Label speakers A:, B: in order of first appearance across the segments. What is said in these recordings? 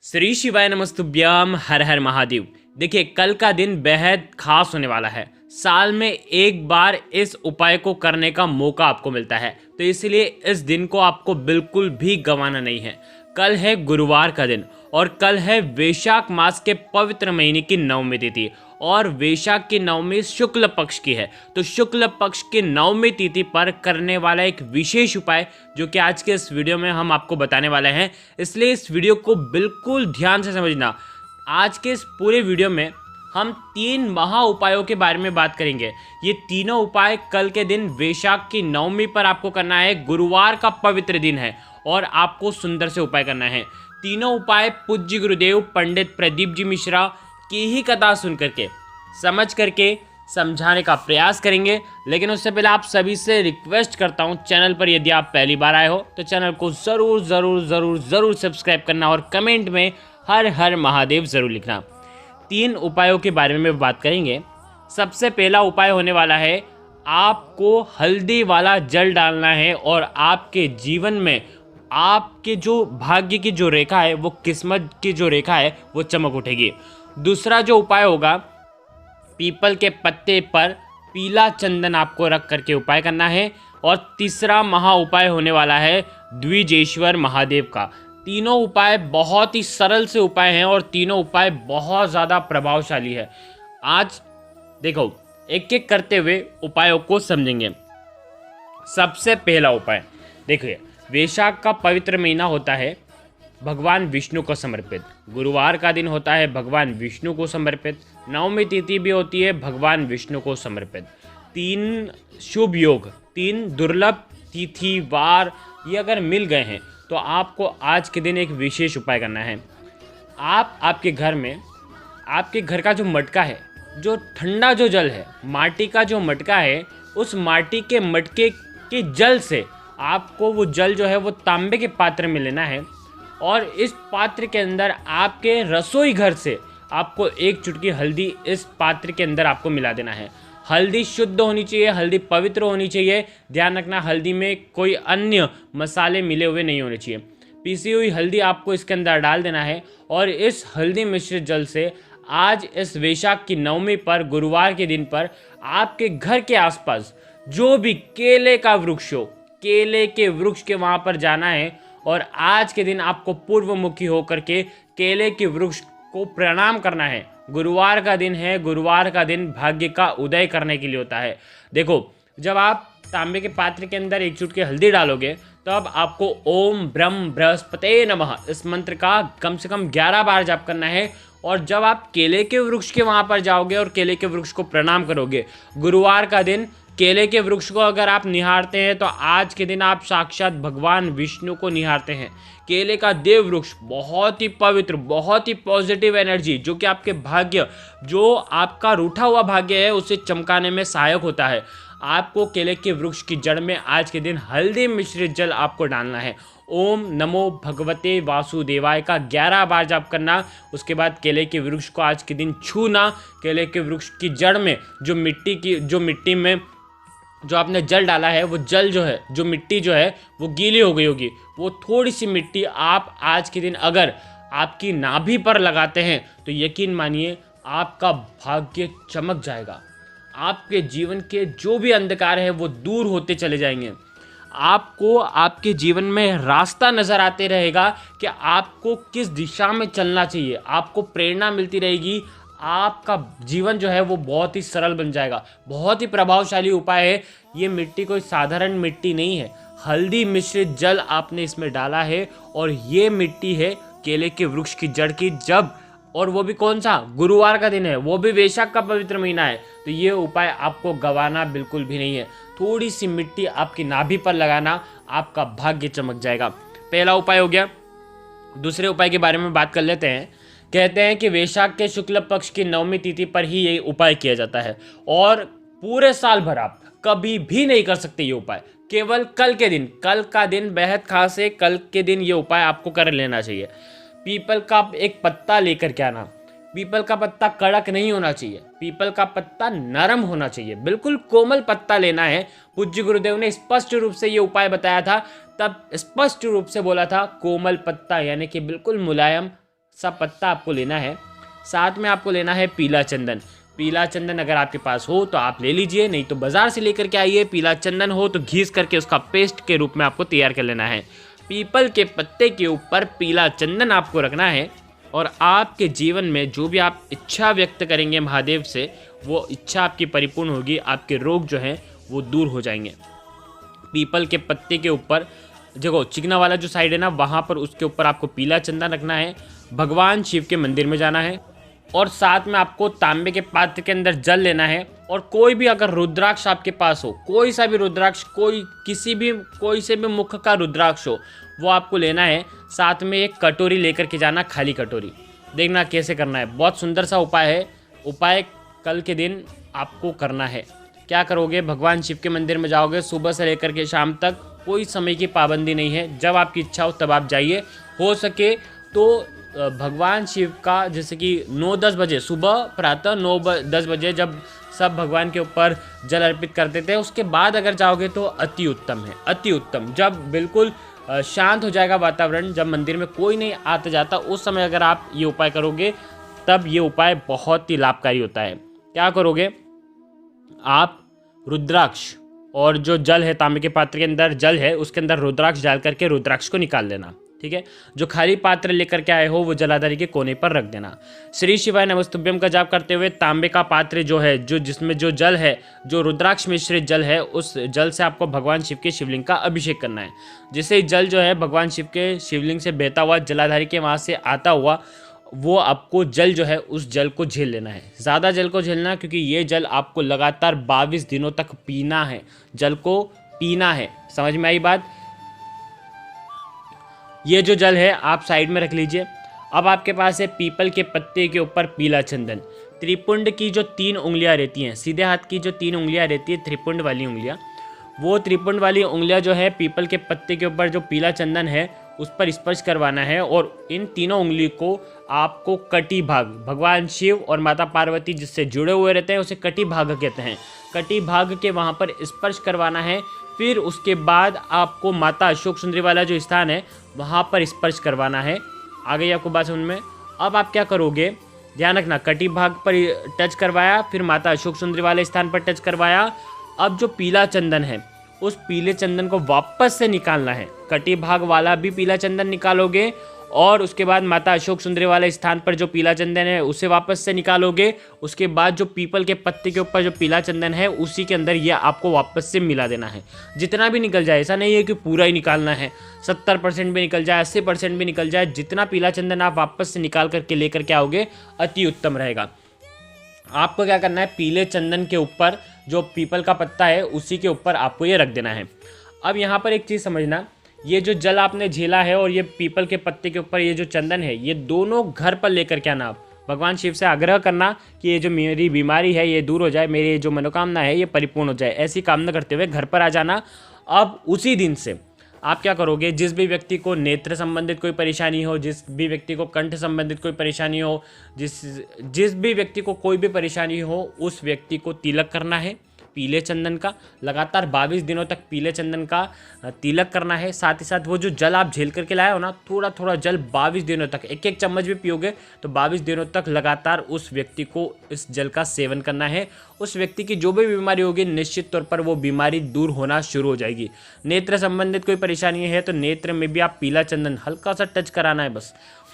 A: श्री शिवाय नमस्तुभ्यम हर हर महादेव। देखिए, कल का दिन बेहद खास होने वाला है। साल में एक बार इस उपाय को करने का मौका आपको मिलता है, तो इसलिए इस दिन को आपको बिल्कुल भी गंवाना नहीं है। कल है गुरुवार का दिन और कल है वैशाख मास के पवित्र महीने की नवमी तिथि और वैशाख की नवमी शुक्ल पक्ष की है। तो शुक्ल पक्ष की नवमी तिथि पर करने वाला एक विशेष उपाय जो कि आज के इस वीडियो में हम आपको बताने वाले हैं, इसलिए इस वीडियो को बिल्कुल ध्यान से समझना। आज के इस पूरे वीडियो में हम 3 महा उपायों के बारे में बात करेंगे। ये तीनों उपाय कल के दिन वैशाख की नवमी पर आपको करना है। गुरुवार का पवित्र दिन है और आपको सुंदर से उपाय करना है। तीनों उपाय पूज्य गुरुदेव पंडित प्रदीप जी मिश्रा की ही कथा सुन करके समझ करके समझाने का प्रयास करेंगे। लेकिन उससे पहले आप सभी से रिक्वेस्ट करता हूं, चैनल पर यदि आप पहली बार आए हो तो चैनल को ज़रूर ज़रूर ज़रूर ज़रूर सब्सक्राइब करना और कमेंट में हर हर महादेव ज़रूर लिखना। 3 उपायों के बारे में बात करेंगे। सबसे पहला उपाय होने वाला है, आपको हल्दी वाला जल डालना है और आपके जीवन में आपके जो भाग्य की जो रेखा है, वो किस्मत की जो रेखा है, वो चमक उठेगी। दूसरा जो उपाय होगा, पीपल के पत्ते पर पीला चंदन आपको रख करके उपाय करना है। और तीसरा महा उपाय होने वाला है द्विजेश्वर महादेव का। तीनों उपाय बहुत ही सरल से उपाय हैं और तीनों उपाय बहुत ज़्यादा प्रभावशाली है। आज देखो, एक एक करते हुए उपायों को समझेंगे। सबसे पहला उपाय देखिए, वैशाख का पवित्र महीना होता है भगवान विष्णु को समर्पित। गुरुवार का दिन होता है भगवान विष्णु को समर्पित। नवमी तिथि भी होती है भगवान विष्णु को समर्पित। 3 शुभ योग, 3 दुर्लभ तिथि वार ये अगर मिल गए हैं तो आपको आज के दिन एक विशेष उपाय करना है। आप आपके घर में, आपके घर का जो मटका है, जो ठंडा जो जल है, माटी का जो मटका है, उस माटी के मटके के जल से आपको वो जल जो है वो तांबे के पात्र में लेना है और इस पात्र के अंदर आपके रसोई घर से आपको 1 चुटकी हल्दी इस पात्र के अंदर आपको मिला देना है। हल्दी शुद्ध होनी चाहिए, हल्दी पवित्र होनी चाहिए। ध्यान रखना, हल्दी में कोई अन्य मसाले मिले हुए नहीं होने चाहिए। पीसी हुई हल्दी आपको इसके अंदर डाल देना है और इस हल्दी मिश्रित जल से आज इस वैशाख की नवमी पर, गुरुवार के दिन पर, आपके घर के आसपास जो भी केले का वृक्ष हो, केले के वृक्ष के वहाँ पर जाना है और आज के दिन आपको पूर्वमुखी होकर के केले के वृक्ष को प्रणाम करना है। गुरुवार का दिन है, गुरुवार का दिन भाग्य का उदय करने के लिए होता है। देखो, जब आप तांबे के पात्र के अंदर 1 चुटकी हल्दी डालोगे तब आपको ओम ब्रह्म बृहस्पते नमः इस मंत्र का कम से कम 11 बार जाप करना है। और जब आप केले के वृक्ष के वहाँ पर जाओगे और केले के वृक्ष को प्रणाम करोगे, गुरुवार का दिन केले के वृक्ष को अगर आप निहारते हैं तो आज के दिन आप साक्षात भगवान विष्णु को निहारते हैं। केले का देव वृक्ष बहुत ही पवित्र, बहुत ही पॉजिटिव एनर्जी, जो कि आपके भाग्य, जो आपका रूठा हुआ भाग्य है, उसे चमकाने में सहायक होता है। आपको केले के वृक्ष की जड़ में आज के दिन हल्दी मिश्रित जल आपको डालना है। ओम नमो भगवते वासुदेवाय का 11 बार जाप करना। उसके बाद केले के वृक्ष को आज के दिन छूना। केले के वृक्ष की जड़ में जो मिट्टी में जो आपने जल डाला है, वो जल जो है, जो मिट्टी जो है वो गीली हो गई होगी, वो थोड़ी सी मिट्टी आप आज के दिन अगर आपकी नाभि पर लगाते हैं तो यकीन मानिए आपका भाग्य चमक जाएगा। आपके जीवन के जो भी अंधकार है वो दूर होते चले जाएंगे। आपको आपके जीवन में रास्ता नज़र आते रहेगा कि आपको किस दिशा में चलना चाहिए। आपको प्रेरणा मिलती रहेगी। आपका जीवन जो है वो बहुत ही सरल बन जाएगा। बहुत ही प्रभावशाली उपाय है। ये मिट्टी कोई साधारण मिट्टी नहीं है, हल्दी मिश्रित जल आपने इसमें डाला है और ये मिट्टी है केले के वृक्ष की जड़ की। जब, और वो भी कौन सा, गुरुवार का दिन है, वो भी वैशाख का पवित्र महीना है, तो ये उपाय आपको गंवाना बिल्कुल भी नहीं है। थोड़ी सी मिट्टी आपकी नाभि पर लगाना, आपका भाग्य चमक जाएगा। पहला उपाय हो गया। दूसरे उपाय के बारे में बात कर लेते हैं। कहते हैं कि वैशाख के शुक्ल पक्ष की नवमी तिथि पर ही ये उपाय किया जाता है और पूरे साल भर आप कभी भी नहीं कर सकते ये उपाय। केवल कल के दिन, कल का दिन बेहद खास है, कल के दिन ये उपाय आपको कर लेना चाहिए। पीपल का एक पत्ता लेकर के आना। पीपल का पत्ता कड़क नहीं होना चाहिए, पीपल का पत्ता नरम होना चाहिए, बिल्कुल कोमल पत्ता लेना है। पूज्य गुरुदेव ने स्पष्ट रूप से ये उपाय बताया था, तब स्पष्ट रूप से बोला था कोमल पत्ता, यानी कि बिल्कुल मुलायम सा पत्ता आपको लेना है। साथ में आपको लेना है पीला चंदन। पीला चंदन अगर आपके पास हो तो आप ले लीजिए, नहीं तो बाज़ार से लेकर के आइए। पीला चंदन हो तो घिस करके उसका पेस्ट के रूप में आपको तैयार कर लेना है। पीपल के पत्ते के ऊपर पीला चंदन आपको रखना है और आपके जीवन में जो भी आप इच्छा व्यक्त करेंगे महादेव से, वो इच्छा आपकी परिपूर्ण होगी। आपके रोग जो हैं वो दूर हो जाएंगे। पीपल के पत्ते के ऊपर देखो चिकना वाला जो साइड है ना, वहाँ पर उसके ऊपर आपको पीला चंदन रखना है। भगवान शिव के मंदिर में जाना है और साथ में आपको तांबे के पात्र के अंदर जल लेना है। और कोई भी अगर रुद्राक्ष आपके पास हो, कोई सा भी रुद्राक्ष, कोई से भी मुख का रुद्राक्ष हो, वो आपको लेना है। साथ में एक कटोरी लेकर के जाना, खाली कटोरी। देखना कैसे करना है, बहुत सुंदर सा उपाय है। उपाय कल के दिन आपको करना है। क्या करोगे, भगवान शिव के मंदिर में जाओगे, सुबह से लेकर के शाम तक, कोई समय की पाबंदी नहीं है, जब आपकी इच्छा हो तब आप जाइए। हो सके तो भगवान शिव का जैसे कि 9-10 बजे सुबह, प्रातः 9-10 बजे जब सब भगवान के ऊपर जल अर्पित करते थे, उसके बाद अगर जाओगे तो अति उत्तम है, अति उत्तम। जब बिल्कुल शांत हो जाएगा वातावरण, जब मंदिर में कोई नहीं आता जाता, उस समय अगर आप ये उपाय करोगे तब ये उपाय बहुत ही लाभकारी होता है। क्या करोगे, आप रुद्राक्ष और जो जल है, तांबे के पात्र के अंदर जल है, उसके अंदर रुद्राक्ष डाल करके रुद्राक्ष को निकाल लेना। ठीक है, जो खाली पात्र लेकर के आए हो वो जलाधारी के कोने पर रख देना। श्री शिवाय नमस्तुभ्यम का जाप करते हुए तांबे का पात्र जो है, जिसमें जो जल है, जो रुद्राक्ष मिश्रित जल है, उस जल से आपको भगवान शिव के शिवलिंग का अभिषेक करना है। जिससे जल जो है भगवान शिव के शिवलिंग से बहता हुआ, जलाधारी के वहाँ से आता हुआ, वो आपको जल जो है उस जल को झेल लेना है। ज़्यादा जल को झेलना, क्योंकि ये जल आपको लगातार 22 दिनों तक पीना है, जल को पीना है। समझ में आई बात। ये जो जल है आप साइड में रख लीजिए। अब आपके पास है पीपल के पत्ते के ऊपर पीला चंदन। त्रिपुंड की जो 3 उंगलियां रहती हैं, सीधे हाथ की जो 3 उंगलियां रहती है, त्रिपुंड वाली उंगलियां, वो त्रिपुंड वाली उंगलियां जो है पीपल के पत्ते के ऊपर जो पीला चंदन है उस पर स्पर्श करवाना है। और इन तीनों उंगली को आपको कटी भाग, भगवान शिव और माता पार्वती जिससे जुड़े हुए रहते हैं उसे कटी भाग कहते हैं, कटी भाग के वहाँ पर स्पर्श करवाना है। फिर उसके बाद आपको माता अशोक सुंदरी वाला जो स्थान है वहाँ पर स्पर्श करवाना है। आ गई आपको बात समझ में। अब आप क्या करोगे, ध्यान रखना, कटी भाग पर टच करवाया, फिर माता अशोक सुंदरी वाले स्थान पर टच करवाया। अब जो पीला चंदन है उस पीले चंदन को वापस से निकालना है। कटी भाग वाला भी पीला चंदन निकालोगे और उसके बाद माता अशोक सुंदरी वाले स्थान पर जो पीला चंदन है उसे वापस से निकालोगे। उसके बाद जो पीपल के पत्ते के ऊपर जो पीला चंदन है उसी के अंदर यह आपको वापस से मिला देना है। जितना भी निकल जाए, ऐसा नहीं है कि पूरा ही निकालना है, 70% भी निकल जाए, 80% भी निकल जाए, जितना पीला चंदन आप वापस से निकाल करके लेकर के आओगे अति उत्तम रहेगा। आपको क्या करना है, पीले चंदन के ऊपर जो पीपल का पत्ता है उसी के ऊपर आपको ये रख देना है। अब यहाँ पर एक चीज़ समझना, ये जो जल आपने झेला है और ये पीपल के पत्ते के ऊपर ये जो चंदन है, ये दोनों घर पर लेकर के आना। आप भगवान शिव से आग्रह करना कि ये जो मेरी बीमारी है ये दूर हो जाए, मेरी जो मनोकामना है ये परिपूर्ण हो जाए, ऐसी कामना करते हुए घर पर आ जाना। अब उसी दिन से आप क्या करोगे, जिस भी व्यक्ति को नेत्र संबंधित कोई परेशानी हो, जिस भी व्यक्ति को कंठ संबंधित कोई परेशानी हो, जिस भी व्यक्ति को कोई भी परेशानी हो, उस व्यक्ति को तिलक करना है पीले चंदन का। लगातार 22 दिनों तक पीले चंदन का तिलक करना है। साथ ही साथ वो जो जल आप झेल करके लाए हो ना, थोड़ा थोड़ा जल 22 दिनों तक, एक एक चम्मच भी पियोगे तो 22 दिनों तक लगातार उस व्यक्ति को इस जल का सेवन करना है। उस व्यक्ति की जो भी बीमारी होगी निश्चित तौर पर वो बीमारी दूर होना शुरू हो जाएगी। नेत्र संबंधित कोई परेशानी है तो नेत्र में भी आप पीला चंदन हल्का सा टच कराना है,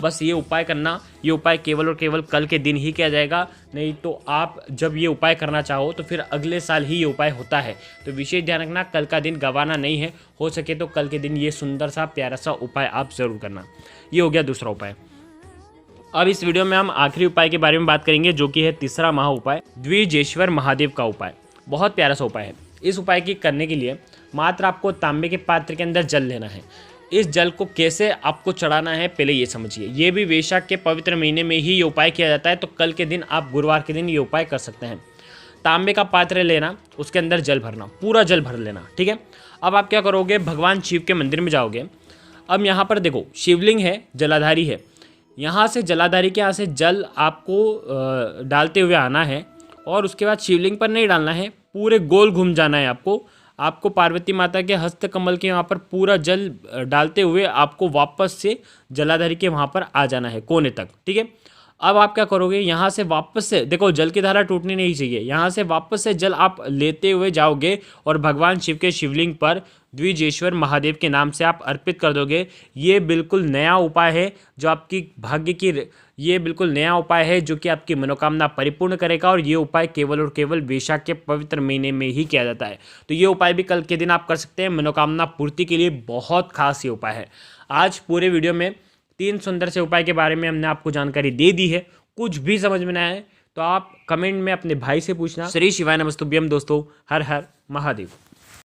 A: बस ये उपाय करना। ये उपाय केवल और केवल कल के दिन ही किया जाएगा, नहीं तो आप जब ये उपाय करना चाहो तो फिर अगले साल ही ये उपाय होता है। तो विशेष ध्यान रखना, कल का दिन गंवाना नहीं है। हो सके तो कल के दिन ये सुंदर सा प्यारा सा उपाय आप ज़रूर करना। ये हो गया दूसरा उपाय। अब इस वीडियो में हम आखिरी उपाय के बारे में बात करेंगे, जो कि है तीसरा महा उपाय, द्विजेश्वर महादेव का उपाय। बहुत प्यारा सा उपाय है। इस उपाय की करने के लिए मात्र आपको तांबे के पात्र के अंदर जल लेना है। इस जल को कैसे आपको चढ़ाना है पहले ये समझिए। ये भी वैशाख के पवित्र महीने में ही ये उपाय किया जाता है, तो कल के दिन आप गुरुवार के दिन ये उपाय कर सकते हैं। तांबे का पात्र लेना, उसके अंदर जल भरना, पूरा जल भर लेना, ठीक है। अब आप क्या करोगे, भगवान शिव के मंदिर में जाओगे। अब यहाँ पर देखो शिवलिंग है, जलाधारी है, यहाँ से जलाधारी के यहाँ से जल आपको डालते हुए आना है और उसके बाद शिवलिंग पर नहीं डालना है, पूरे गोल घूम जाना है आपको। आपको पार्वती माता के हस्त कमल के वहाँ पर पूरा जल डालते हुए आपको वापस से जलाधारी के वहाँ पर आ जाना है कोने तक, ठीक है। अब आप क्या करोगे, यहाँ से वापस से देखो जल की धारा टूटनी नहीं चाहिए, यहाँ से वापस से जल आप लेते हुए जाओगे और भगवान शिव के शिवलिंग पर द्विजेश्वर महादेव के नाम से आप अर्पित कर दोगे। ये बिल्कुल नया उपाय है जो आपकी भाग्य की ये बिल्कुल नया उपाय है जो कि आपकी मनोकामना परिपूर्ण करेगा, और ये उपाय केवल और केवल वैशाख के पवित्र महीने में ही किया जाता है। तो ये उपाय भी कल के दिन आप कर सकते हैं, मनोकामना पूर्ति के लिए बहुत खास ये उपाय है। आज पूरे वीडियो में 3 सुंदर से उपाय के बारे में हमने आपको जानकारी दे दी है। कुछ भी समझ में ना आए तो आप कमेंट में अपने भाई से पूछना। श्री शिवाय नमस्तुभ्यम दोस्तों, हर हर महादेव।